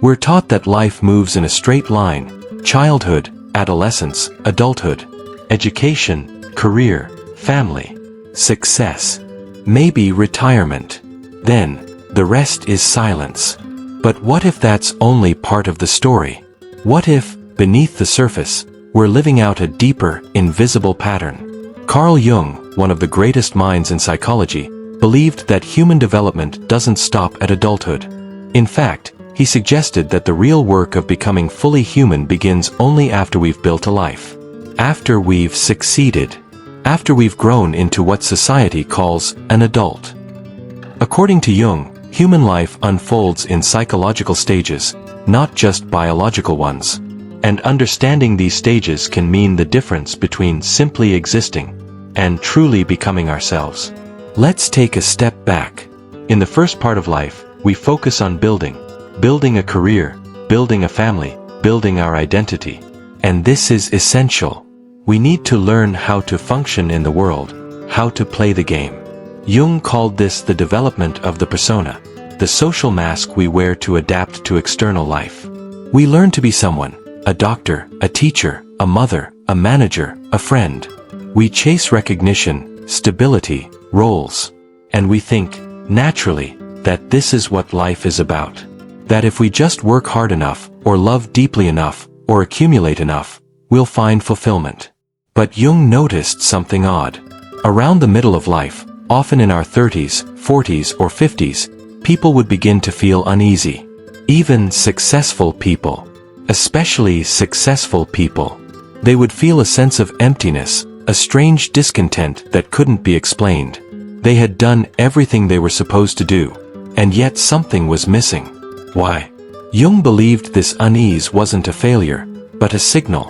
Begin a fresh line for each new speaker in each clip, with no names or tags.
We're taught that life moves in a straight line: childhood, adolescence, adulthood, education, career, family, success, maybe retirement. Then, the rest is silence. But what if that's only part of the story? What if, beneath the surface, we're living out a deeper, invisible pattern? Carl Jung, one of the greatest minds in psychology, believed that human development doesn't stop at adulthood. In fact, he suggested that the real work of becoming fully human begins only after we've built a life. After we've succeeded. After we've grown into what society calls an adult. According to Jung, human life unfolds in psychological stages, not just biological ones. And understanding these stages can mean the difference between simply existing and truly becoming ourselves. Let's take a step back. In the first part of life, we focus on building a career, building a family, building our identity. And this is essential. We need to learn how to function in the world, how to play the game. Jung called this the development of the persona, the social mask we wear to adapt to external life. We learn to be someone, a doctor, a teacher, a mother, a manager, a friend. We chase recognition, stability, roles. And we think, naturally, that this is what life is about. That if we just work hard enough, or love deeply enough, or accumulate enough, we'll find fulfillment. But Jung noticed something odd. Around the middle of life, often in our 30s, 40s, or 50s, people would begin to feel uneasy. Even successful people. Especially successful people. They would feel a sense of emptiness, a strange discontent that couldn't be explained. They had done everything they were supposed to do, and yet something was missing. Why? Jung believed this unease wasn't a failure, but a signal,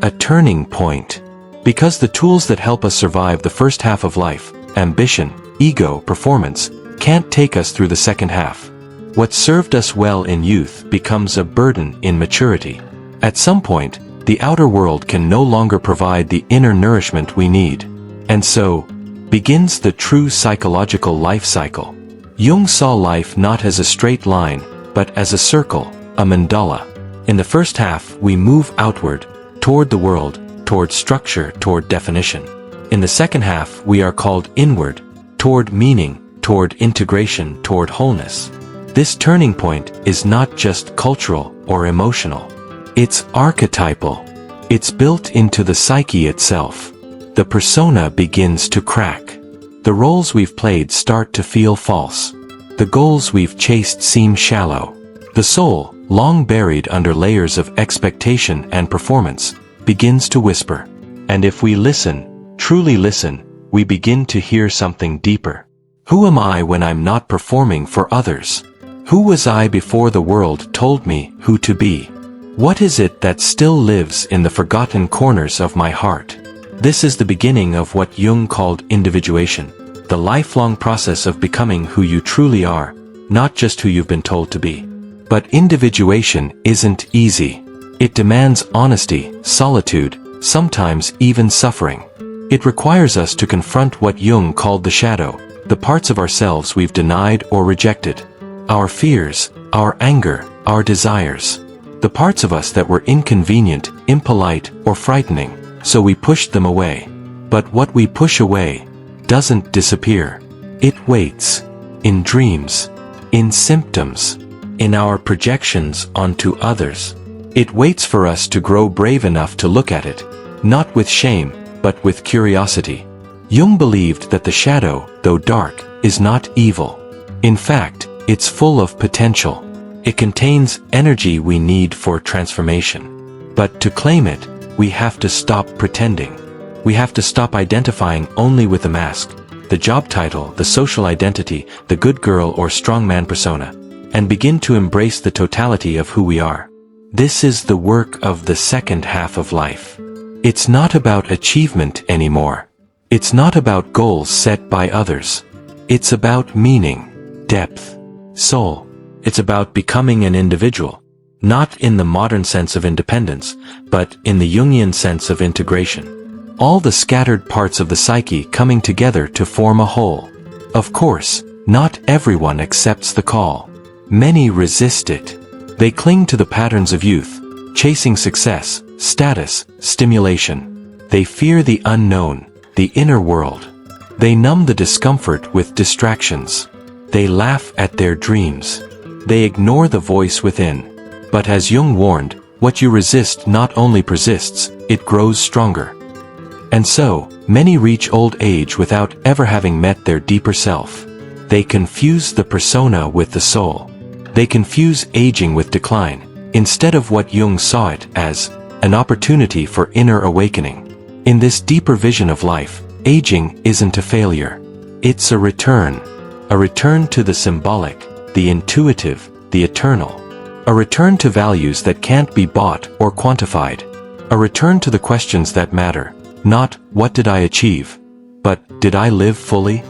a turning point. Because the tools that help us survive the first half of life, ambition, ego, performance, can't take us through the second half. What served us well in youth becomes a burden in maturity. At some point, the outer world can no longer provide the inner nourishment we need. And so, begins the true psychological life cycle. Jung saw life not as a straight line, but as a circle, a mandala. In the first half, we move outward, toward the world, toward structure, toward definition. In the second half, we are called inward, toward meaning, toward integration, toward wholeness. This turning point is not just cultural or emotional. It's archetypal. It's built into the psyche itself. The persona begins to crack. The roles we've played start to feel false. The goals we've chased seem shallow. The soul, long buried under layers of expectation and performance, begins to whisper. And if we listen, truly listen, we begin to hear something deeper. Who am I when I'm not performing for others? Who was I before the world told me who to be? What is it that still lives in the forgotten corners of my heart? This is the beginning of what Jung called individuation, the lifelong process of becoming who you truly are, not just who you've been told to be. But individuation isn't easy. It demands honesty, solitude, sometimes even suffering. It requires us to confront what Jung called the shadow, the parts of ourselves we've denied or rejected. Our fears, our anger, our desires. The parts of us that were inconvenient, impolite, or frightening, so we pushed them away. But what we push away doesn't disappear. It waits. In dreams. In symptoms. In our projections onto others. It waits for us to grow brave enough to look at it, not with shame, but with curiosity. Jung believed that the shadow, though dark, is not evil. In fact, it's full of potential. It contains energy we need for transformation. But to claim it, we have to stop pretending. We have to stop identifying only with the mask, the job title, the social identity, the good girl or strongman persona, and begin to embrace the totality of who we are. This is the work of the second half of life. It's not about achievement anymore. It's not about goals set by others. It's about meaning, depth, soul. It's about becoming an individual, not in the modern sense of independence, but in the Jungian sense of integration. All the scattered parts of the psyche coming together to form a whole. Of course, not everyone accepts the call. Many resist it. They cling to the patterns of youth, chasing success, status, stimulation. They fear the unknown, the inner world. They numb the discomfort with distractions. They laugh at their dreams. They ignore the voice within. But as Jung warned, what you resist not only persists, it grows stronger. And so, many reach old age without ever having met their deeper self. They confuse the persona with the soul. They confuse aging with decline, instead of what Jung saw it as, an opportunity for inner awakening. In this deeper vision of life, aging isn't a failure. It's a return to the symbolic, the intuitive, the eternal. A return to values that can't be bought or quantified. A return to the questions that matter. Not, what did I achieve? But, did I live fully?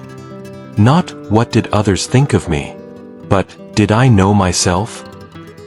Not, what did others think of me? But, did I know myself?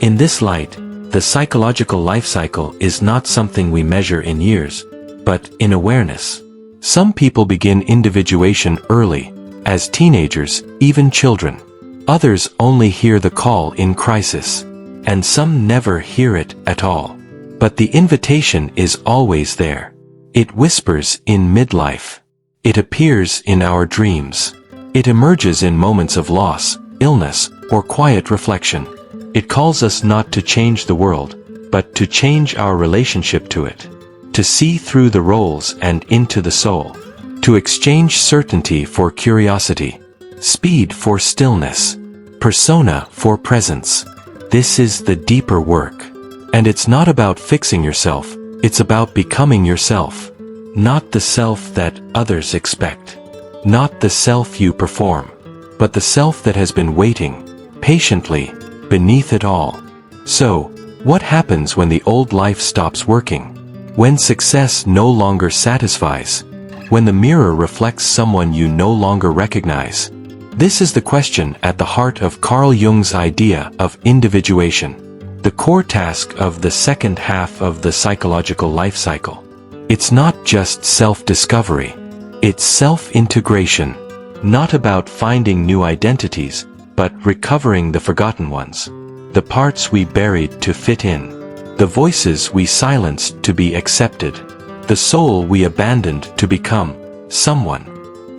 In this light, the psychological life cycle is not something we measure in years, but in awareness. Some people begin individuation early, as teenagers, even children. Others only hear the call in crisis. And some never hear it at all. But the invitation is always there. It whispers in midlife. It appears in our dreams. It emerges in moments of loss, illness, or quiet reflection. It calls us not to change the world, but to change our relationship to it. To see through the roles and into the soul. To exchange certainty for curiosity. Speed for stillness. Persona for presence. This is the deeper work. And it's not about fixing yourself, it's about becoming yourself. Not the self that others expect. Not the self you perform. But the self that has been waiting, patiently, beneath it all. So, what happens when the old life stops working? When success no longer satisfies? When the mirror reflects someone you no longer recognize? This is the question at the heart of Carl Jung's idea of individuation, the core task of the second half of the psychological life cycle. It's not just self-discovery, it's self-integration, not about finding new identities, but recovering the forgotten ones, the parts we buried to fit in, the voices we silenced to be accepted, the soul we abandoned to become someone.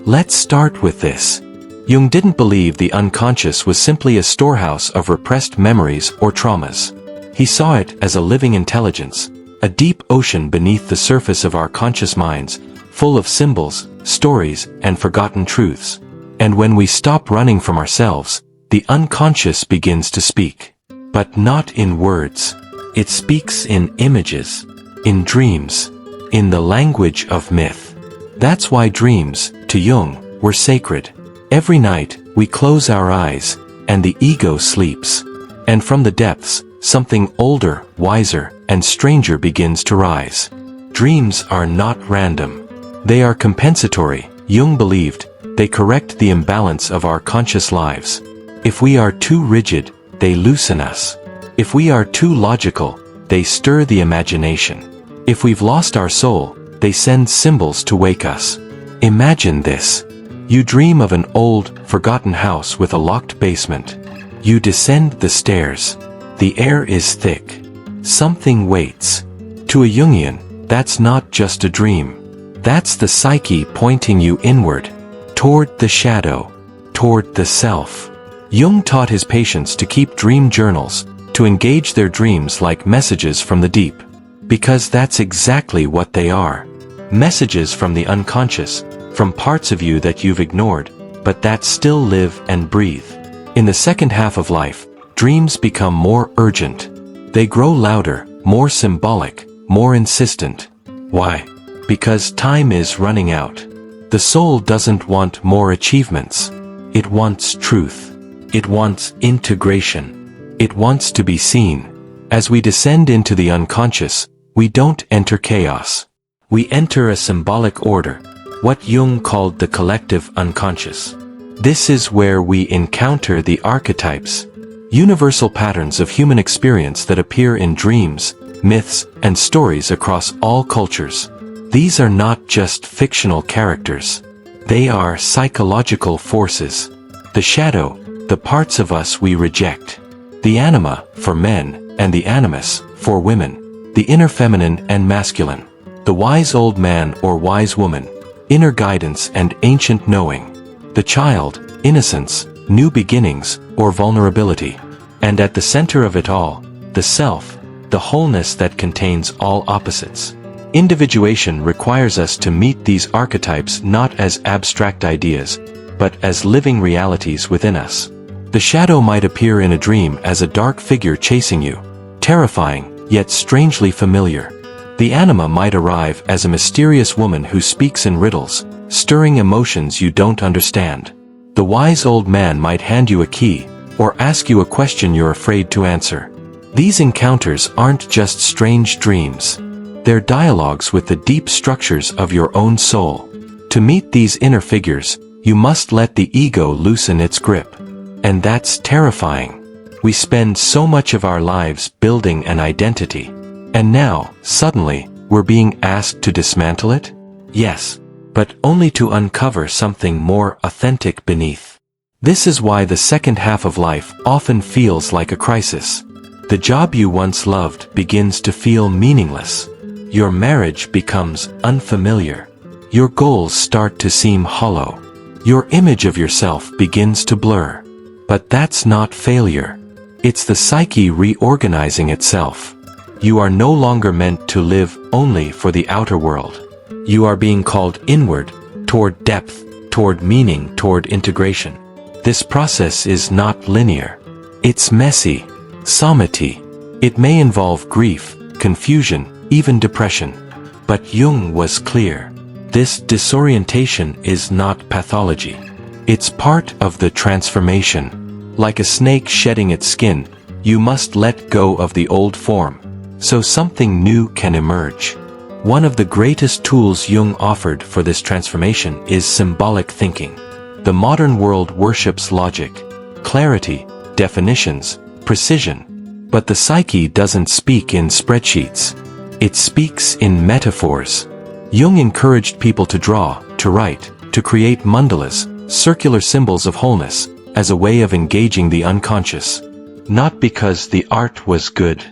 Let's start with this. Jung didn't believe the unconscious was simply a storehouse of repressed memories or traumas. He saw it as a living intelligence, a deep ocean beneath the surface of our conscious minds, full of symbols, stories, and forgotten truths. And when we stop running from ourselves, the unconscious begins to speak. But not in words. It speaks in images, in dreams, in the language of myth. That's why dreams, to Jung, were sacred. Every night, we close our eyes, and the ego sleeps. And from the depths, something older, wiser, and stranger begins to rise. Dreams are not random. They are compensatory, Jung believed. They correct the imbalance of our conscious lives. If we are too rigid, they loosen us. If we are too logical, they stir the imagination. If we've lost our soul, they send symbols to wake us. Imagine this. You dream of an old, forgotten house with a locked basement. You descend the stairs. The air is thick. Something waits. To a Jungian, that's not just a dream. That's the psyche pointing you inward, toward the shadow, toward the self. Jung taught his patients to keep dream journals, to engage their dreams like messages from the deep. Because that's exactly what they are. Messages from the unconscious, from parts of you that you've ignored, but that still live and breathe. In the second half of life, dreams become more urgent. They grow louder, more symbolic, more insistent. Why? Because time is running out. The soul doesn't want more achievements. It wants truth. It wants integration. It wants to be seen. As we descend into the unconscious, we don't enter chaos. We enter a symbolic order, what Jung called the collective unconscious. This is where we encounter the archetypes, universal patterns of human experience that appear in dreams, myths, and stories across all cultures. These are not just fictional characters. They are psychological forces. The shadow, the parts of us we reject. the anima, for men, and the animus, for women, the inner feminine and masculine, the wise old man or wise woman, inner guidance and ancient knowing, the child, innocence, new beginnings, or vulnerability, and at the center of it all, the self, the wholeness that contains all opposites. Individuation requires us to meet these archetypes not as abstract ideas, but as living realities within us. The shadow might appear in a dream as a dark figure chasing you, terrifying, yet strangely familiar. The anima might arrive as a mysterious woman who speaks in riddles, stirring emotions you don't understand. The wise old man might hand you a key, or ask you a question you're afraid to answer. These encounters aren't just strange dreams. They're dialogues with the deep structures of your own soul. To meet these inner figures, you must let the ego loosen its grip. And that's terrifying. We spend so much of our lives building an identity. And now, suddenly, we're being asked to dismantle it? Yes, but only to uncover something more authentic beneath. This is why the second half of life often feels like a crisis. The job you once loved begins to feel meaningless. Your marriage becomes unfamiliar. Your goals start to seem hollow. Your image of yourself begins to blur. But that's not failure. It's the psyche reorganizing itself. You are no longer meant to live only for the outer world. You are being called inward, toward depth, toward meaning, toward integration. This process is not linear. It's messy, samati. It may involve grief, confusion, even depression. But Jung was clear. This disorientation is not pathology. It's part of the transformation. Like a snake shedding its skin, you must let go of the old form, so something new can emerge. One of the greatest tools Jung offered for this transformation is symbolic thinking. The modern world worships logic, clarity, definitions, precision. But the psyche doesn't speak in spreadsheets. It speaks in metaphors. Jung encouraged people to draw, to write, to create mandalas, circular symbols of wholeness, as a way of engaging the unconscious. Not because the art was good,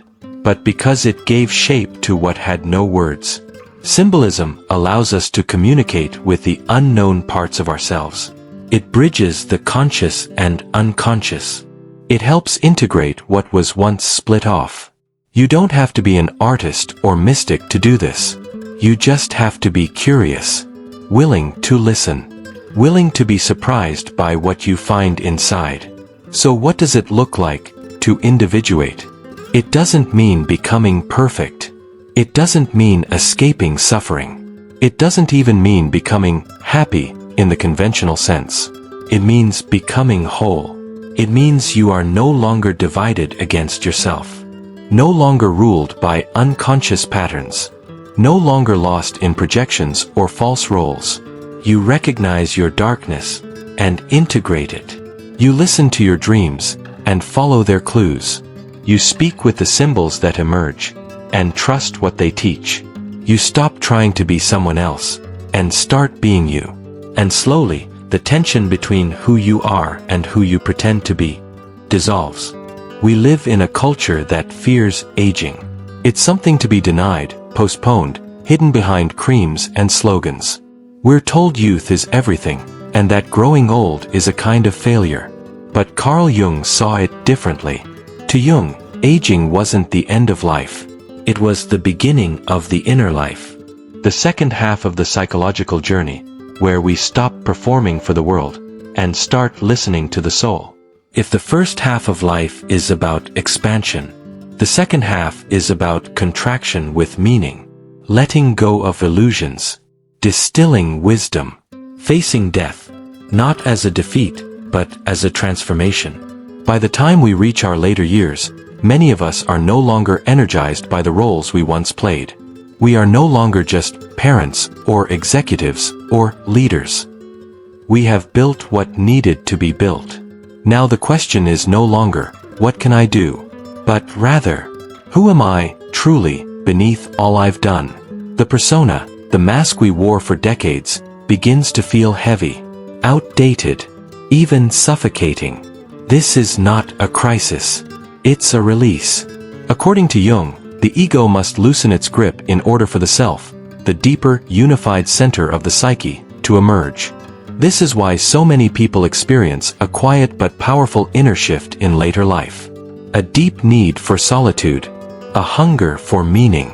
but because it gave shape to what had no words. Symbolism allows us to communicate with the unknown parts of ourselves. It bridges the conscious and unconscious. It helps integrate what was once split off. You don't have to be an artist or mystic to do this. You just have to be curious, willing to listen, willing to be surprised by what you find inside. So what does it look like to individuate? It doesn't mean becoming perfect. It doesn't mean escaping suffering. It doesn't even mean becoming happy in the conventional sense. It means becoming whole. It means you are no longer divided against yourself. No longer ruled by unconscious patterns. No longer lost in projections or false roles. You recognize your darkness and integrate it. You listen to your dreams and follow their clues. You speak with the symbols that emerge and trust what they teach. You stop trying to be someone else and start being you. And slowly, the tension between who you are and who you pretend to be dissolves. We live in a culture that fears aging. It's something to be denied, postponed, hidden behind creams and slogans. We're told youth is everything, and that growing old is a kind of failure. But Carl Jung saw it differently. To Jung, aging wasn't the end of life. It was the beginning of the inner life. The second half of the psychological journey, where we stop performing for the world and start listening to the soul. If the first half of life is about expansion, the second half is about contraction with meaning, letting go of illusions, distilling wisdom, facing death, not as a defeat, but as a transformation. By the time we reach our later years, many of us are no longer energized by the roles we once played. We are no longer just parents or executives or leaders. We have built what needed to be built. Now the question is no longer, what can I do? But rather, who am I, truly, beneath all I've done? The persona, the mask we wore for decades, begins to feel heavy, outdated, even suffocating. This is not a crisis. It's a release. According to Jung, the ego must loosen its grip in order for the self, the deeper, unified center of the psyche, to emerge. This is why so many people experience a quiet but powerful inner shift in later life. A deep need for solitude, a hunger for meaning,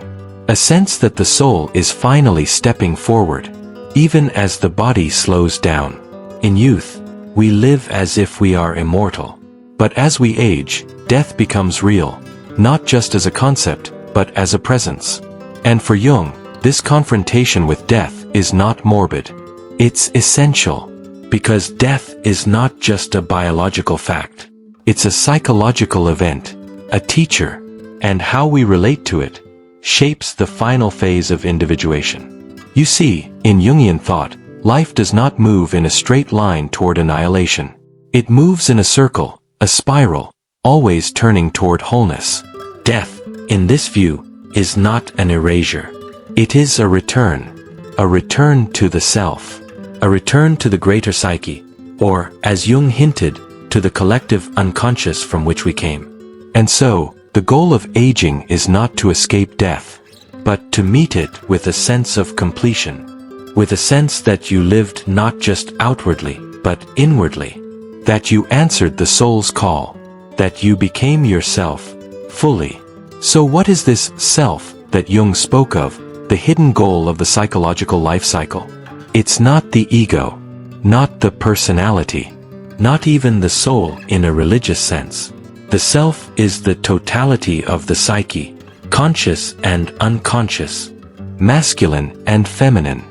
a sense that the soul is finally stepping forward, even as the body slows down. In youth, we live as if we are immortal. But as we age, death becomes real, not just as a concept, but as a presence. And for Jung, this confrontation with death is not morbid. It's essential, because death is not just a biological fact. It's a psychological event, a teacher, and how we relate to it shapes the final phase of individuation. You see, in Jungian thought, life does not move in a straight line toward annihilation. It moves in a circle, a spiral, always turning toward wholeness. Death, in this view, is not an erasure. It is a return to the self, a return to the greater psyche, or, as Jung hinted, to the collective unconscious from which we came. And so, the goal of aging is not to escape death, but to meet it with a sense of completion, with a sense that you lived not just outwardly, but inwardly, that you answered the soul's call, that you became yourself, fully. So what is this self that Jung spoke of, the hidden goal of the psychological life cycle? It's not the ego, not the personality, not even the soul in a religious sense. The self is the totality of the psyche, conscious and unconscious, masculine and feminine,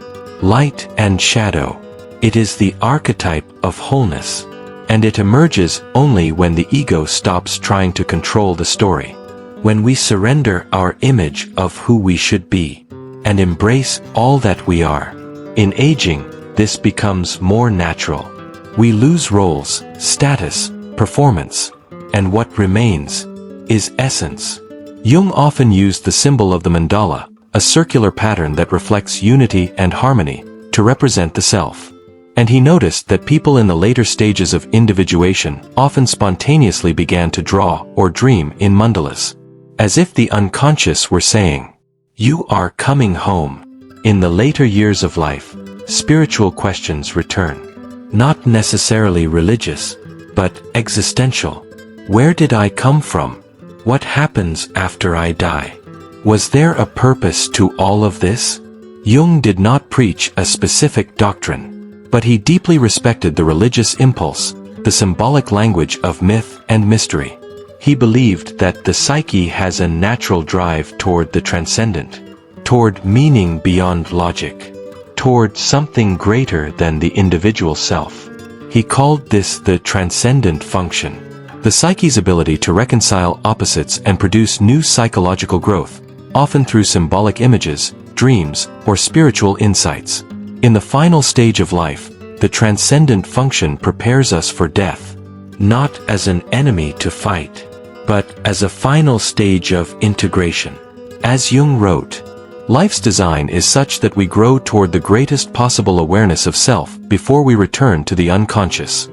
light and shadow. It is the archetype of wholeness, and it emerges only when the ego stops trying to control the story, when we surrender our image of who we should be, and embrace all that we are. In aging, this becomes more natural. We lose roles, status, performance, and what remains is essence. Jung often used the symbol of the mandala, a circular pattern that reflects unity and harmony, to represent the self. And he noticed that people in the later stages of individuation often spontaneously began to draw or dream in mandalas, as if the unconscious were saying, "You are coming home." In the later years of life, spiritual questions return. Not necessarily religious, but existential. Where did I come from? What happens after I die? Was there a purpose to all of this? Jung did not preach a specific doctrine, but he deeply respected the religious impulse, the symbolic language of myth and mystery. He believed that the psyche has a natural drive toward the transcendent, toward meaning beyond logic, toward something greater than the individual self. He called this the transcendent function, the psyche's ability to reconcile opposites and produce new psychological growth, often through symbolic images, dreams, or spiritual insights. In the final stage of life, the transcendent function prepares us for death, not as an enemy to fight, but as a final stage of integration. As Jung wrote, life's design is such that we grow toward the greatest possible awareness of self before we return to the unconscious.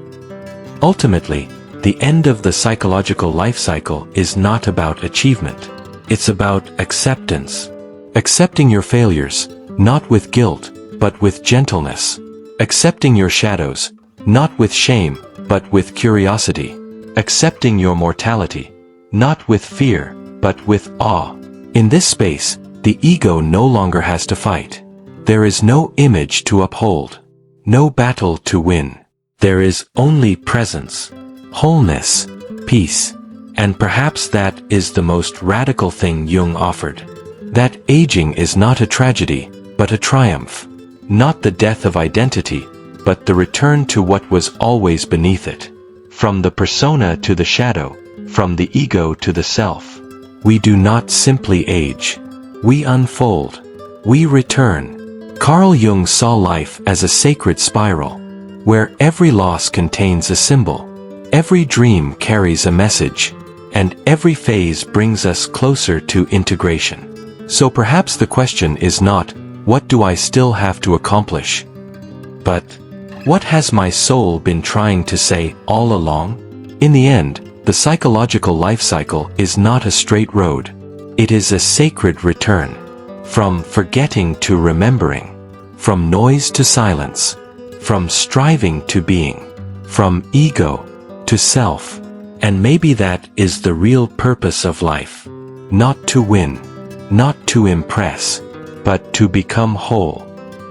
Ultimately, the end of the psychological life cycle is not about achievement. It's about acceptance. Accepting your failures, not with guilt, but with gentleness. Accepting your shadows, not with shame, but with curiosity. Accepting your mortality, not with fear, but with awe. In this space, the ego no longer has to fight. There is no image to uphold, no battle to win. There is only presence, wholeness, peace, and perhaps that is the most radical thing Jung offered. That aging is not a tragedy, but a triumph. Not the death of identity, but the return to what was always beneath it. From the persona to the shadow, from the ego to the self. We do not simply age. We unfold. We return. Carl Jung saw life as a sacred spiral, where every loss contains a symbol, every dream carries a message, and every phase brings us closer to integration. So perhaps the question is not, what do I still have to accomplish? But, what has my soul been trying to say all along? In the end, The psychological life cycle is not a straight road. It is a sacred return. From forgetting to remembering. From noise to silence. From striving to being. From ego to self. And maybe that is the real purpose of life. Not to win. Not to impress. But to become whole.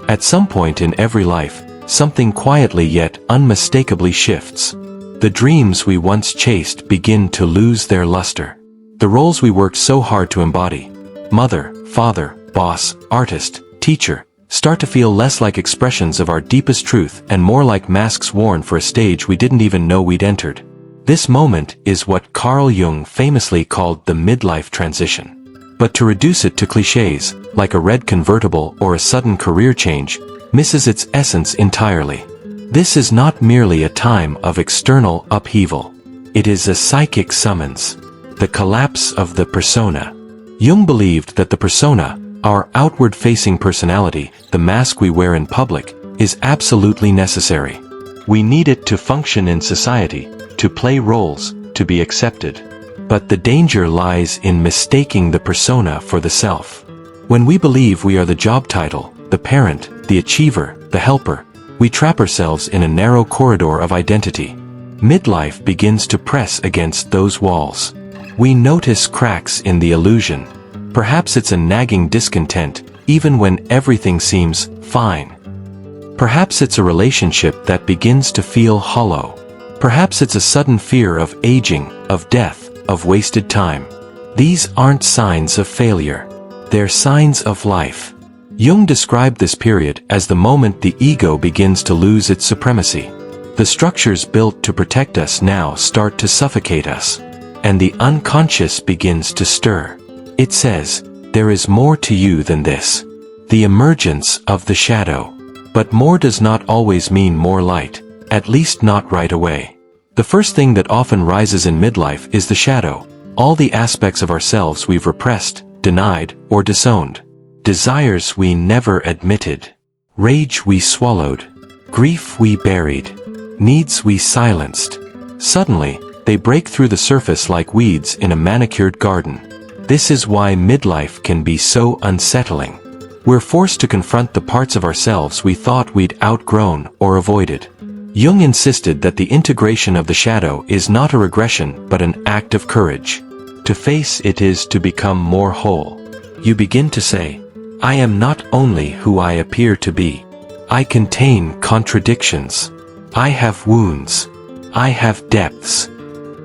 At some point in every life, something quietly yet unmistakably shifts. The dreams we once chased begin to lose their luster. The roles we worked so hard to embody, mother, father, boss, artist, teacher, start to feel less like expressions of our deepest truth and more like masks worn for a stage we didn't even know we'd entered. This moment is what Carl Jung famously called the midlife transition. But to reduce it to cliches, like a red convertible or a sudden career change, misses its essence entirely. This is not merely a time of external upheaval. It is a psychic summons. The collapse of the persona. Jung believed that the persona, our outward-facing personality, the mask we wear in public, is absolutely necessary. We need it to function in society, to play roles, to be accepted. But the danger lies in mistaking the persona for the self. When we believe we are the job title, the parent, the achiever, the helper, we trap ourselves in a narrow corridor of identity. Midlife begins to press against those walls. We notice cracks in the illusion. Perhaps it's a nagging discontent, even when everything seems fine. Perhaps it's a relationship that begins to feel hollow. Perhaps it's a sudden fear of aging, of death, of wasted time. These aren't signs of failure. They're signs of life. Jung described this period as the moment the ego begins to lose its supremacy. The structures built to protect us now start to suffocate us. And the unconscious begins to stir. It says, there is more to you than this. The emergence of the shadow. But more does not always mean more light, at least not right away. The first thing that often rises in midlife is the shadow, all the aspects of ourselves we've repressed, denied, or disowned. Desires we never admitted. Rage we swallowed. Grief we buried. Needs we silenced. Suddenly, they break through the surface like weeds in a manicured garden. This is why midlife can be so unsettling. We're forced to confront the parts of ourselves we thought we'd outgrown or avoided. Jung insisted that the integration of the shadow is not a regression but an act of courage. To face it is to become more whole. You begin to say, I am not only who I appear to be. I contain contradictions. I have wounds. I have depths.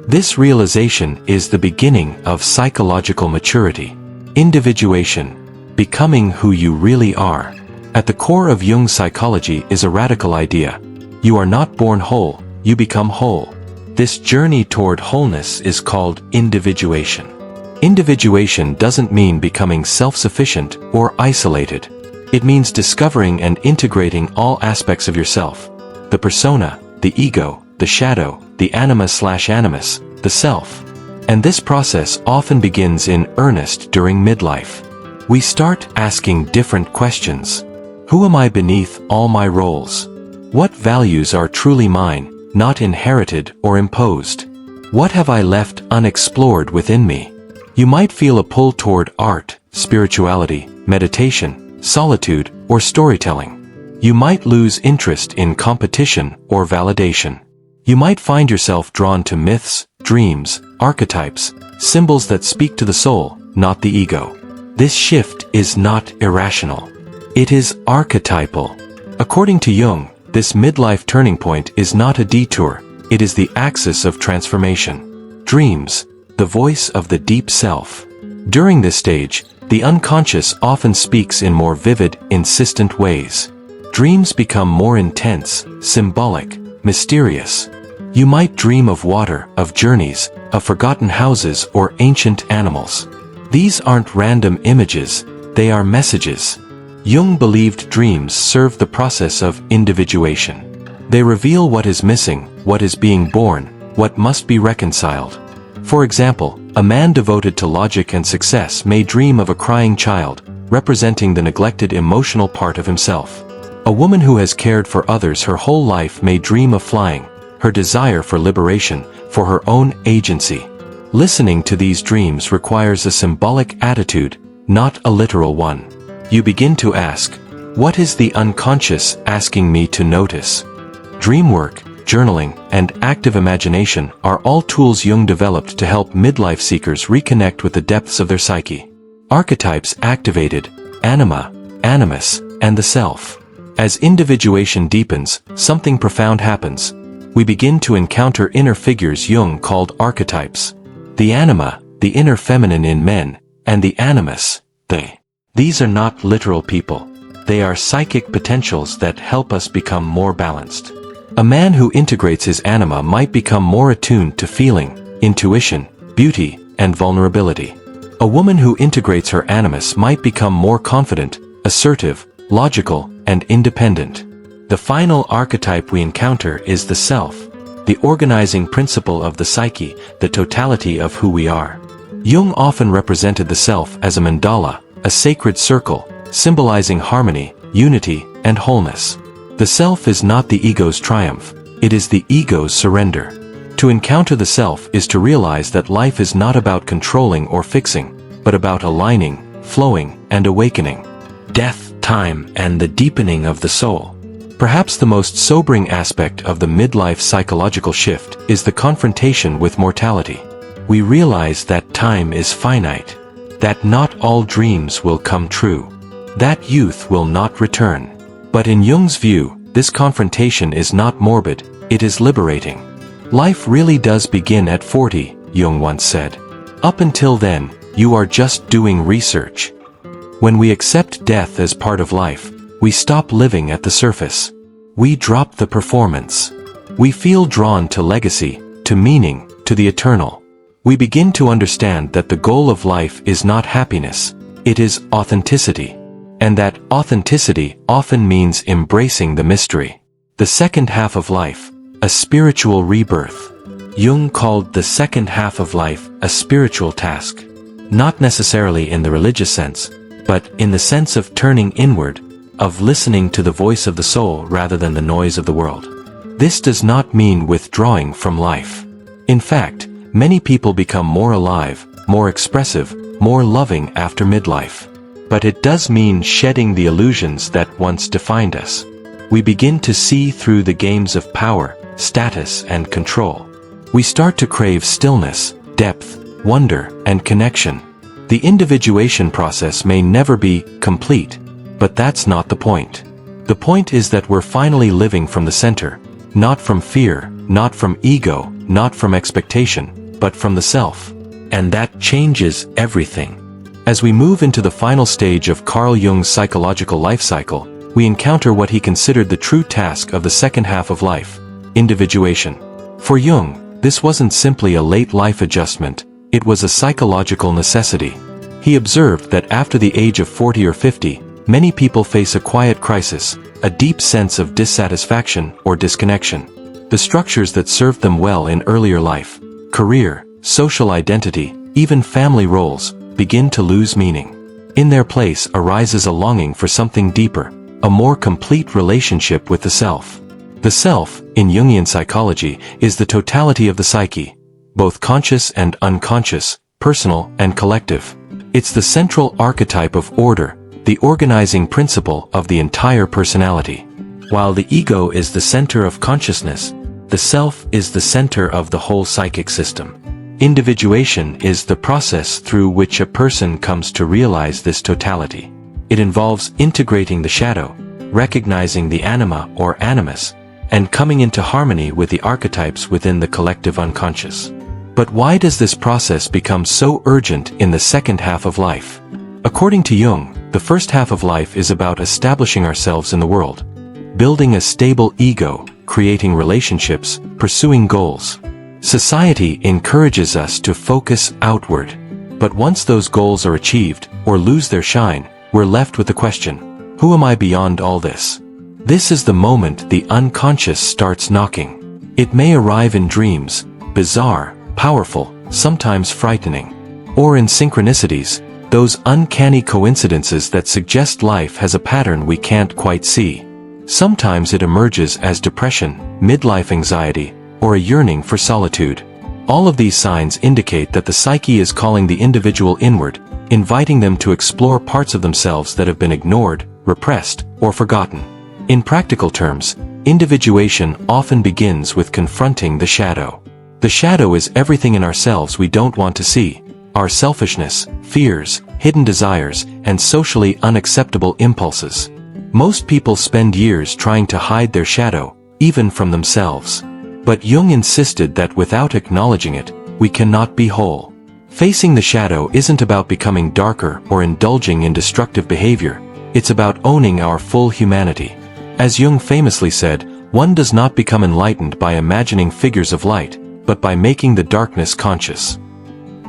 This realization is the beginning of psychological maturity. Individuation. Becoming who you really are. At the core of Jung's psychology is a radical idea. You are not born whole, you become whole. This journey toward wholeness is called individuation. Individuation doesn't mean becoming self-sufficient or isolated. It means discovering and integrating all aspects of yourself. The persona, the ego, the shadow, the anima/animus, the self. And this process often begins in earnest during midlife. We start asking different questions. Who am I beneath all my roles? What values are truly mine, not inherited or imposed? What have I left unexplored within me? You might feel a pull toward art, spirituality, meditation, solitude, or storytelling. You might lose interest in competition or validation. You might find yourself drawn to myths, dreams, archetypes, symbols that speak to the soul, not the ego. This shift is not irrational. It is archetypal. According to Jung, this midlife turning point is not a detour, it is the axis of transformation. Dreams, the voice of the deep self. During this stage, the unconscious often speaks in more vivid, insistent ways. Dreams become more intense, symbolic, mysterious. You might dream of water, of journeys, of forgotten houses or ancient animals. These aren't random images, they are messages. Jung believed dreams serve the process of individuation. They reveal what is missing, what is being born, what must be reconciled. For example, a man devoted to logic and success may dream of a crying child, representing the neglected emotional part of himself. A woman who has cared for others her whole life may dream of flying, her desire for liberation, for her own agency. Listening to these dreams requires a symbolic attitude, not a literal one. You begin to ask, what is the unconscious asking me to notice? Dream work, journaling, and active imagination are all tools Jung developed to help midlife seekers reconnect with the depths of their psyche. Archetypes activated: anima, animus, and the self. As individuation deepens, something profound happens. We begin to encounter inner figures Jung called archetypes. The anima, the inner feminine in men, and the animus, they. These are not literal people. They are psychic potentials that help us become more balanced. A man who integrates his anima might become more attuned to feeling, intuition, beauty, and vulnerability. A woman who integrates her animus might become more confident, assertive, logical, and independent. The final archetype we encounter is the self, the organizing principle of the psyche, the totality of who we are. Jung often represented the self as a mandala, a sacred circle, symbolizing harmony, unity, and wholeness. The self is not the ego's triumph, it is the ego's surrender. To encounter the self is to realize that life is not about controlling or fixing, but about aligning, flowing, and awakening. Death, time, and the deepening of the soul. Perhaps the most sobering aspect of the midlife psychological shift is the confrontation with mortality. We realize that time is finite, that not all dreams will come true, that youth will not return. But in Jung's view, this confrontation is not morbid, it is liberating. Life really does begin at 40, Jung once said. Up until then, you are just doing research. When we accept death as part of life, we stop living at the surface. We drop the performance. We feel drawn to legacy, to meaning, to the eternal. We begin to understand that the goal of life is not happiness, it is authenticity. And that authenticity often means embracing the mystery. The second half of life, a spiritual rebirth. Jung called the second half of life a spiritual task. Not necessarily in the religious sense, but in the sense of turning inward, of listening to the voice of the soul rather than the noise of the world. This does not mean withdrawing from life. In fact, many people become more alive, more expressive, more loving after midlife. But it does mean shedding the illusions that once defined us. We begin to see through the games of power, status, and control. We start to crave stillness, depth, wonder, and connection. The individuation process may never be complete, but that's not the point. The point is that we're finally living from the center, not from fear, not from ego, not from expectation, but from the self. And that changes everything. As we move into the final stage of Carl Jung's psychological life cycle, we encounter what he considered the true task of the second half of life, individuation. For Jung, this wasn't simply a late life adjustment, it was a psychological necessity. He observed that after the age of 40 or 50, many people face a quiet crisis, a deep sense of dissatisfaction or disconnection. The structures that served them well in earlier life, career, social identity, even family roles, begin to lose meaning. In their place arises a longing for something deeper, a more complete relationship with the self. The self, in Jungian psychology, is the totality of the psyche, both conscious and unconscious, personal and collective. It's the central archetype of order, the organizing principle of the entire personality. While the ego is the center of consciousness, the self is the center of the whole psychic system. Individuation is the process through which a person comes to realize this totality. It involves integrating the shadow, recognizing the anima or animus, and coming into harmony with the archetypes within the collective unconscious. But why does this process become so urgent in the second half of life? According to Jung, the first half of life is about establishing ourselves in the world, building a stable ego, creating relationships, pursuing goals. Society encourages us to focus outward. But once those goals are achieved, or lose their shine, we're left with the question, who am I beyond all this? This is the moment the unconscious starts knocking. It may arrive in dreams, bizarre, powerful, sometimes frightening. Or in synchronicities, those uncanny coincidences that suggest life has a pattern we can't quite see. Sometimes it emerges as depression, midlife anxiety, or a yearning for solitude. All of these signs indicate that the psyche is calling the individual inward, inviting them to explore parts of themselves that have been ignored, repressed, or forgotten. In practical terms, individuation often begins with confronting the shadow. The shadow is everything in ourselves we don't want to see: our selfishness, fears, hidden desires, and socially unacceptable impulses. Most people spend years trying to hide their shadow, even from themselves. But Jung insisted that without acknowledging it, we cannot be whole. Facing the shadow isn't about becoming darker or indulging in destructive behavior, it's about owning our full humanity. As Jung famously said, one does not become enlightened by imagining figures of light, but by making the darkness conscious.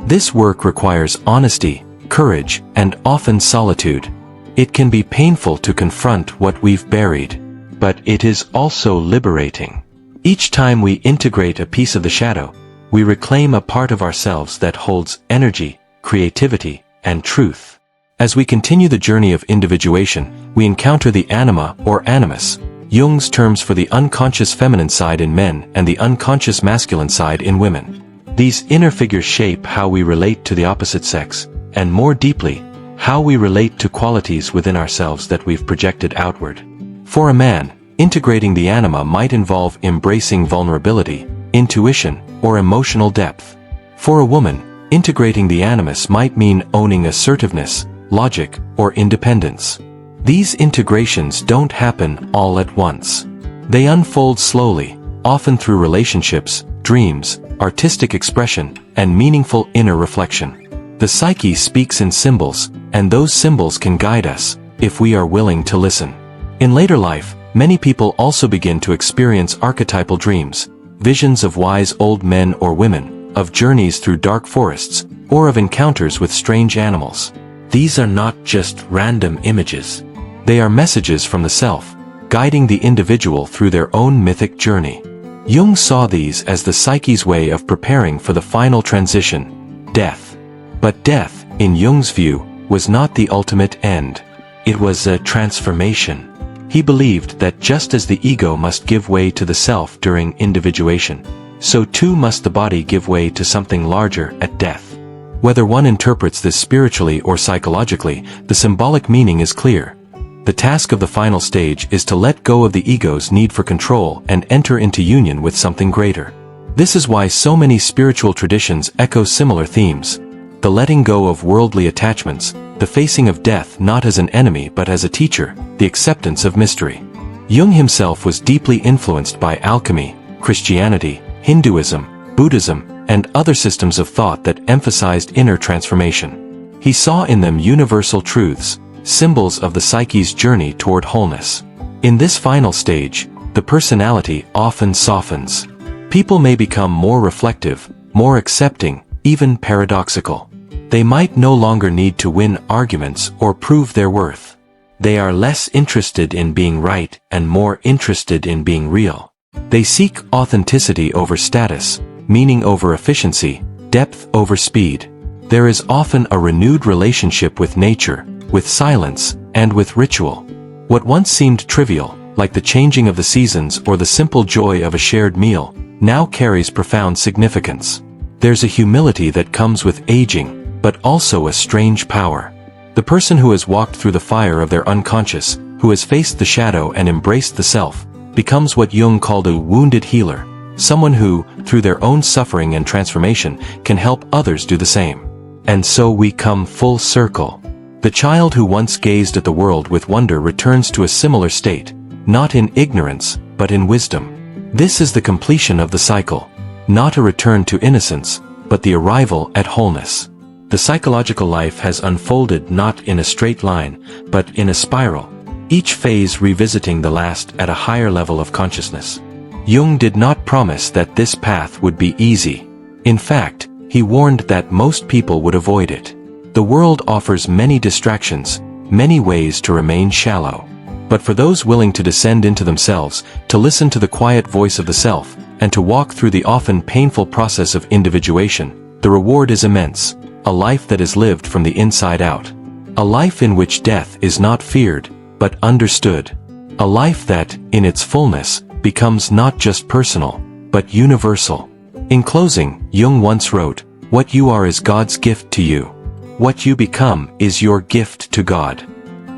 This work requires honesty, courage, and often solitude. It can be painful to confront what we've buried, but it is also liberating. Each time we integrate a piece of the shadow, we reclaim a part of ourselves that holds energy, creativity, and truth. As we continue the journey of individuation, we encounter the anima or animus, Jung's terms for the unconscious feminine side in men and the unconscious masculine side in women. These inner figures shape how we relate to the opposite sex, and more deeply, how we relate to qualities within ourselves that we've projected outward. For a man, integrating the anima might involve embracing vulnerability, intuition, or emotional depth. For a woman, integrating the animus might mean owning assertiveness, logic, or independence. These integrations don't happen all at once. They unfold slowly, often through relationships, dreams, artistic expression, and meaningful inner reflection. The psyche speaks in symbols, and those symbols can guide us, if we are willing to listen. In later life, many people also begin to experience archetypal dreams, visions of wise old men or women, of journeys through dark forests, or of encounters with strange animals. These are not just random images. They are messages from the self, guiding the individual through their own mythic journey. Jung saw these as the psyche's way of preparing for the final transition, death. But death, in Jung's view, was not the ultimate end. It was a transformation. He believed that just as the ego must give way to the self during individuation, so too must the body give way to something larger at death. Whether one interprets this spiritually or psychologically, the symbolic meaning is clear. The task of the final stage is to let go of the ego's need for control and enter into union with something greater. This is why so many spiritual traditions echo similar themes: the letting go of worldly attachments, the facing of death not as an enemy but as a teacher, the acceptance of mystery. Jung himself was deeply influenced by alchemy, Christianity, Hinduism, Buddhism, and other systems of thought that emphasized inner transformation. He saw in them universal truths, symbols of the psyche's journey toward wholeness. In this final stage, the personality often softens. People may become more reflective, more accepting, even paradoxical. They might no longer need to win arguments or prove their worth. They are less interested in being right and more interested in being real. They seek authenticity over status, meaning over efficiency, depth over speed. There is often a renewed relationship with nature, with silence, and with ritual. What once seemed trivial, like the changing of the seasons or the simple joy of a shared meal, now carries profound significance. There's a humility that comes with aging, but also a strange power. The person who has walked through the fire of their unconscious, who has faced the shadow and embraced the self, becomes what Jung called a wounded healer, someone who, through their own suffering and transformation, can help others do the same. And so we come full circle. The child who once gazed at the world with wonder returns to a similar state, not in ignorance, but in wisdom. This is the completion of the cycle, not a return to innocence, but the arrival at wholeness. The psychological life has unfolded not in a straight line, but in a spiral, each phase revisiting the last at a higher level of consciousness. Jung did not promise that this path would be easy. In fact, he warned that most people would avoid it. The world offers many distractions, many ways to remain shallow. But for those willing to descend into themselves, to listen to the quiet voice of the self, and to walk through the often painful process of individuation, the reward is immense. A life that is lived from the inside out. A life in which death is not feared, but understood. A life that, in its fullness, becomes not just personal, but universal. In closing, Jung once wrote, "What you are is God's gift to you. What you become is your gift to God."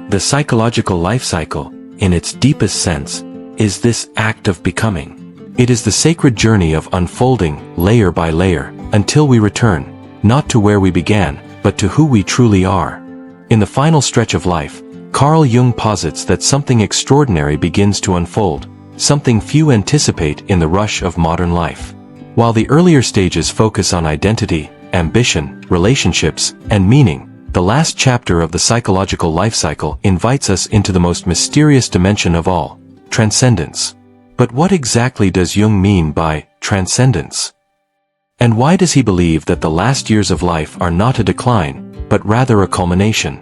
The psychological life cycle, in its deepest sense, is this act of becoming. It is the sacred journey of unfolding, layer by layer, until we return, not to where we began, but to who we truly are. In the final stretch of life, Carl Jung posits that something extraordinary begins to unfold, something few anticipate in the rush of modern life. While the earlier stages focus on identity, ambition, relationships, and meaning, the last chapter of the psychological life cycle invites us into the most mysterious dimension of all, transcendence. But what exactly does Jung mean by transcendence? And why does he believe that the last years of life are not a decline, but rather a culmination?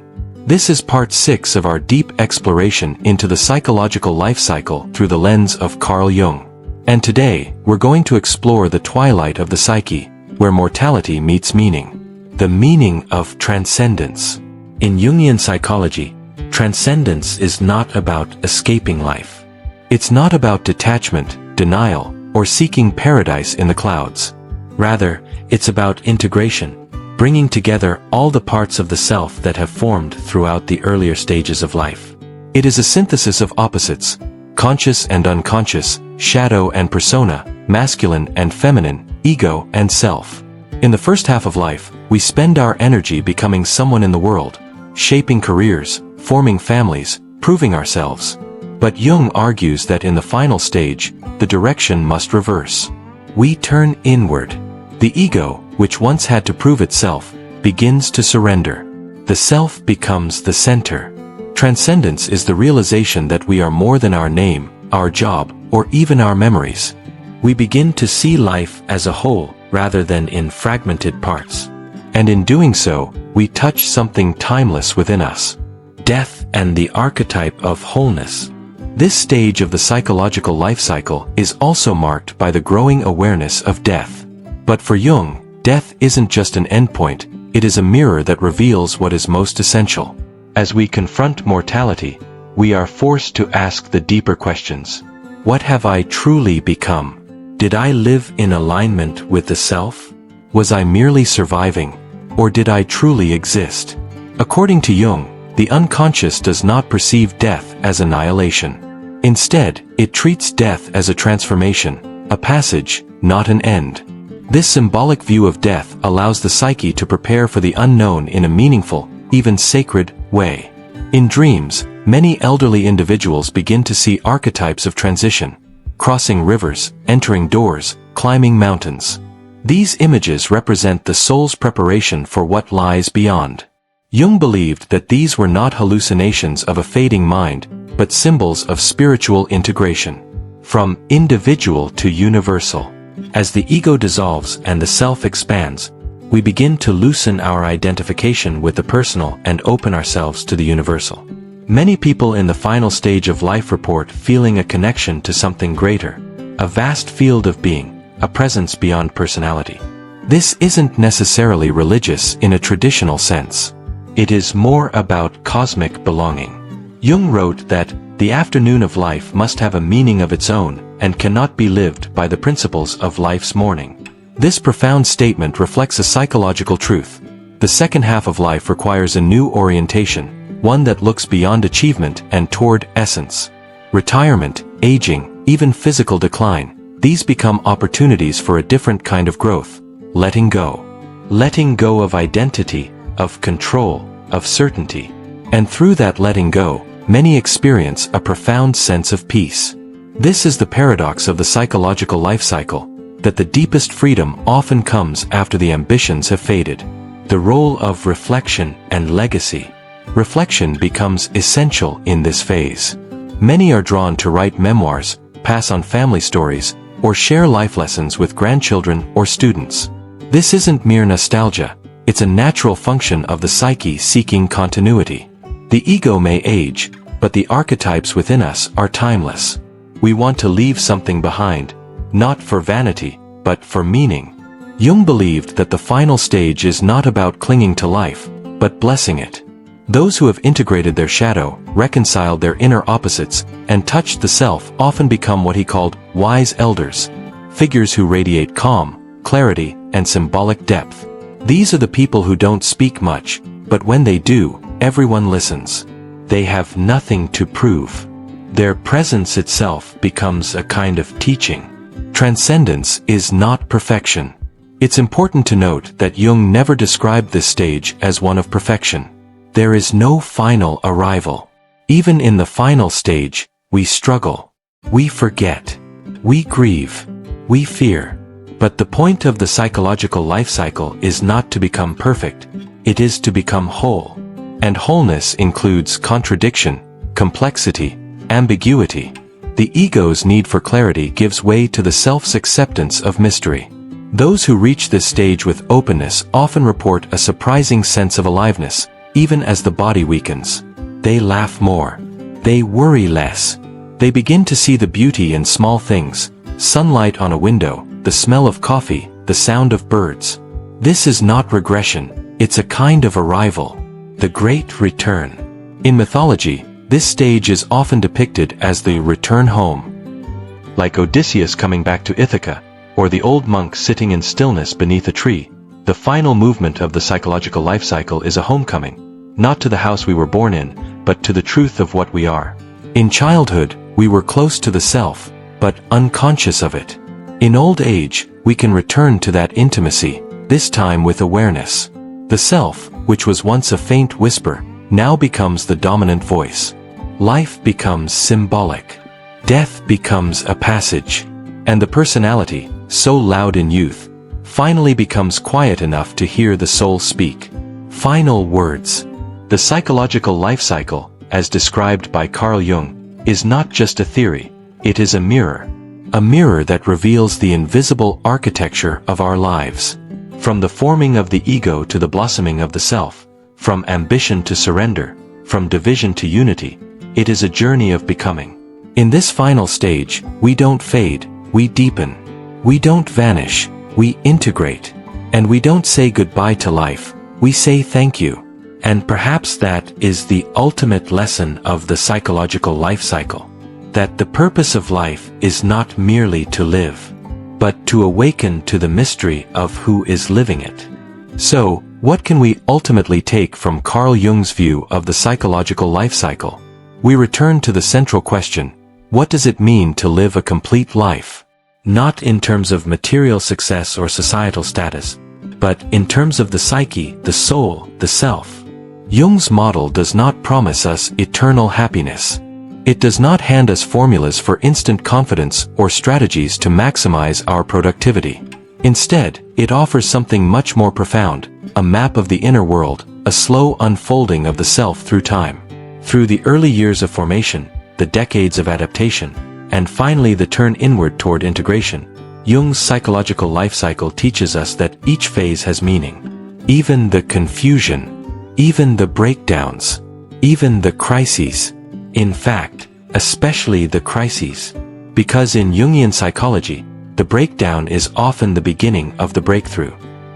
This is part 6 of our deep exploration into the psychological life cycle through the lens of Carl Jung. And today, we're going to explore the twilight of the psyche, where mortality meets meaning. The meaning of transcendence. In Jungian psychology, transcendence is not about escaping life. It's not about detachment, denial, or seeking paradise in the clouds. Rather, it's about integration, bringing together all the parts of the self that have formed throughout the earlier stages of life. It is a synthesis of opposites, conscious and unconscious, shadow and persona, masculine and feminine, ego and self. In the first half of life, we spend our energy becoming someone in the world, shaping careers, forming families, proving ourselves. But Jung argues that in the final stage, the direction must reverse. We turn inward. The ego, which once had to prove itself, begins to surrender. The self becomes the center. Transcendence is the realization that we are more than our name, our job, or even our memories. We begin to see life as a whole, rather than in fragmented parts. And in doing so, we touch something timeless within us. Death and the archetype of wholeness. This stage of the psychological life cycle is also marked by the growing awareness of death. But for Jung, death isn't just an endpoint, it is a mirror that reveals what is most essential. As we confront mortality, we are forced to ask the deeper questions. What have I truly become? Did I live in alignment with the self? Was I merely surviving? Or did I truly exist? According to Jung, the unconscious does not perceive death as annihilation. Instead, it treats death as a transformation, a passage, not an end. This symbolic view of death allows the psyche to prepare for the unknown in a meaningful, even sacred, way. In dreams, many elderly individuals begin to see archetypes of transition, crossing rivers, entering doors, climbing mountains. These images represent the soul's preparation for what lies beyond. Jung believed that these were not hallucinations of a fading mind, but symbols of spiritual integration. From individual to universal. As the ego dissolves and the self expands, we begin to loosen our identification with the personal and open ourselves to the universal. Many people in the final stage of life report feeling a connection to something greater, a vast field of being, a presence beyond personality. This isn't necessarily religious in a traditional sense. It is more about cosmic belonging. Jung wrote that the afternoon of life must have a meaning of its own and cannot be lived by the principles of life's morning. This profound statement reflects a psychological truth. The second half of life requires a new orientation, one that looks beyond achievement and toward essence. Retirement, aging, even physical decline, these become opportunities for a different kind of growth. Letting go. Letting go of identity, of control, of certainty. And through that letting go, many experience a profound sense of peace. This is the paradox of the psychological life cycle, that the deepest freedom often comes after the ambitions have faded. The role of reflection and legacy. Reflection becomes essential in this phase. Many are drawn to write memoirs, pass on family stories, or share life lessons with grandchildren or students. This isn't mere nostalgia, it's a natural function of the psyche seeking continuity. The ego may age, but the archetypes within us are timeless. We want to leave something behind, not for vanity, but for meaning. Jung believed that the final stage is not about clinging to life, but blessing it. Those who have integrated their shadow, reconciled their inner opposites, and touched the self often become what he called wise elders. figures who radiate calm, clarity, and symbolic depth. These are the people who don't speak much, but when they do, everyone listens. They have nothing to prove. Their presence itself becomes a kind of teaching. Transcendence is not perfection. It's important to note that Jung never described this stage as one of perfection. There is no final arrival. Even in the final stage, we struggle. We forget. We grieve. We fear. But the point of the psychological life cycle is not to become perfect. It is to become whole. And wholeness includes contradiction, complexity, ambiguity. The ego's need for clarity gives way to the self's acceptance of mystery. Those who reach this stage with openness often report a surprising sense of aliveness, even as the body weakens. They laugh more. They worry less. They begin to see the beauty in small things: sunlight on a window, the smell of coffee, the sound of birds. This is not regression, it's a kind of arrival. The Great Return. In mythology, this stage is often depicted as the return home. Like Odysseus coming back to Ithaca, or the old monk sitting in stillness beneath a tree, the final movement of the psychological life cycle is a homecoming, not to the house we were born in, but to the truth of what we are. In childhood, we were close to the self, but unconscious of it. In old age, we can return to that intimacy, this time with awareness. The self, which was once a faint whisper, now becomes the dominant voice. Life becomes symbolic. Death becomes a passage. And the personality, so loud in youth, finally becomes quiet enough to hear the soul speak. Final words. The psychological life cycle, as described by Carl Jung, is not just a theory, it is a mirror. A mirror that reveals the invisible architecture of our lives. From the forming of the ego to the blossoming of the self, from ambition to surrender, from division to unity, it is a journey of becoming. In this final stage, we don't fade, we deepen. We don't vanish, we integrate. And we don't say goodbye to life, we say thank you. And perhaps that is the ultimate lesson of the psychological life cycle. That the purpose of life is not merely to live, but to awaken to the mystery of who is living it. So, what can we ultimately take from Carl Jung's view of the psychological life cycle? We return to the central question: what does it mean to live a complete life? Not in terms of material success or societal status, but in terms of the psyche, the soul, the self. Jung's model does not promise us eternal happiness. It does not hand us formulas for instant confidence or strategies to maximize our productivity. Instead, it offers something much more profound, a map of the inner world, a slow unfolding of the self through time. Through the early years of formation, the decades of adaptation, and finally the turn inward toward integration, Jung's psychological life cycle teaches us that each phase has meaning. Even the confusion, even the breakdowns, even the crises. In fact, especially the crises. Because in Jungian psychology, the breakdown is often the beginning of the breakthrough.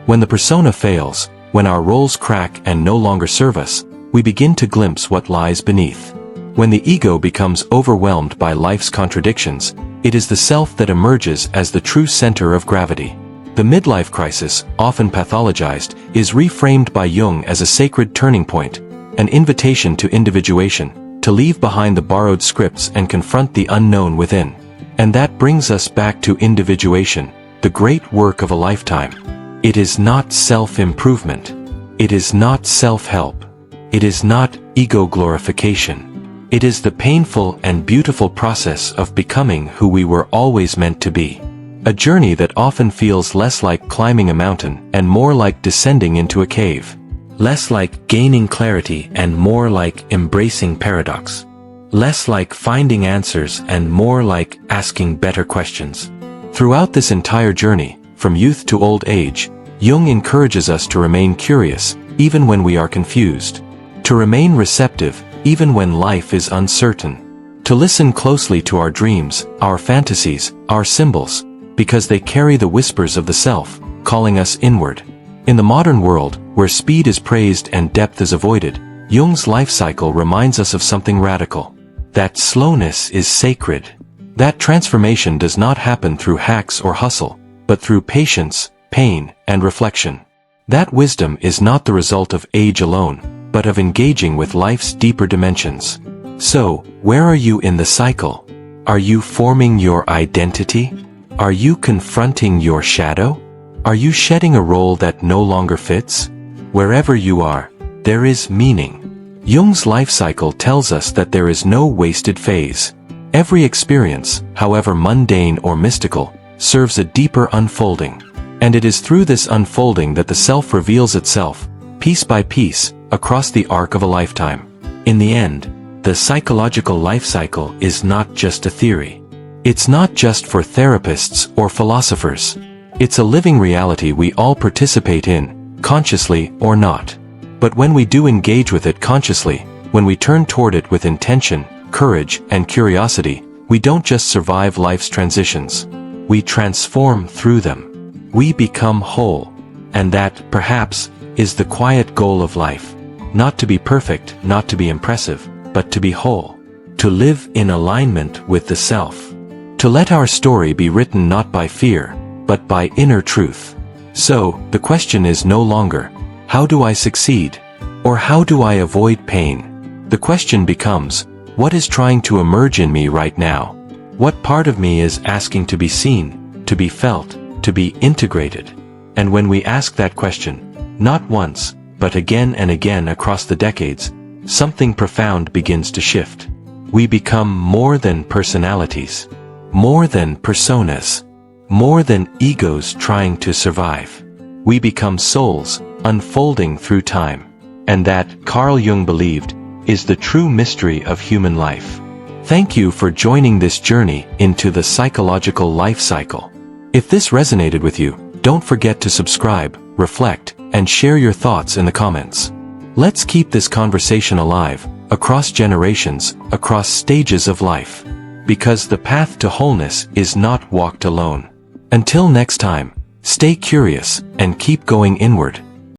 When the persona fails, when our roles crack and no longer serve us, we begin to glimpse what lies beneath. When the ego becomes overwhelmed by life's contradictions, it is the self that emerges as the true center of gravity. The midlife crisis, often pathologized, is reframed by Jung as a sacred turning point, an invitation to individuation, to leave behind the borrowed scripts and confront the unknown within. And that brings us back to individuation, the great work of a lifetime. It is not self-improvement. It is not self-help. It is not ego glorification. It is the painful and beautiful process of becoming who we were always meant to be. A journey that often feels less like climbing a mountain and more like descending into a cave. Less like gaining clarity and more like embracing paradox. Less like finding answers and more like asking better questions. Throughout this entire journey, from youth to old age, Jung encourages us to remain curious, even when we are confused. To remain receptive, even when life is uncertain. To listen closely to our dreams, our fantasies, our symbols, because they carry the whispers of the self, calling us inward. In the modern world, where speed is praised and depth is avoided, Jung's life cycle reminds us of something radical. That slowness is sacred. That transformation does not happen through hacks or hustle, but through patience, pain, and reflection. That wisdom is not the result of age alone, but of engaging with life's deeper dimensions. So, where are you in the cycle? Are you forming your identity? Are you confronting your shadow? Are you shedding a role that no longer fits? Wherever you are, there is meaning. Jung's life cycle tells us that there is no wasted phase. Every experience, however mundane or mystical, serves a deeper unfolding. And it is through this unfolding that the self reveals itself, piece by piece, across the arc of a lifetime. In the end, the psychological life cycle is not just a theory. It's not just for therapists or philosophers. It's a living reality we all participate in, consciously or not. But when we do engage with it consciously, when we turn toward it with intention, courage, and curiosity, we don't just survive life's transitions. We transform through them. We become whole. And that, perhaps, is the quiet goal of life. Not to be perfect, not to be impressive, but to be whole. To live in alignment with the self. To let our story be written not by fear, but by inner truth. So, the question is no longer, how do I succeed? Or how do I avoid pain? The question becomes, what is trying to emerge in me right now? What part of me is asking to be seen, to be felt, to be integrated? And when we ask that question, not once, but again and again across the decades, something profound begins to shift. We become more than personalities, more than personas, more than egos trying to survive. We become souls, unfolding through time. And that, Carl Jung believed, is the true mystery of human life. Thank you for joining this journey into the psychological life cycle. If this resonated with you, don't forget to subscribe, reflect, and share your thoughts in the comments. Let's keep this conversation alive, across generations, across stages of life. Because the path to wholeness is not walked alone. Until next time, stay curious and keep going inward.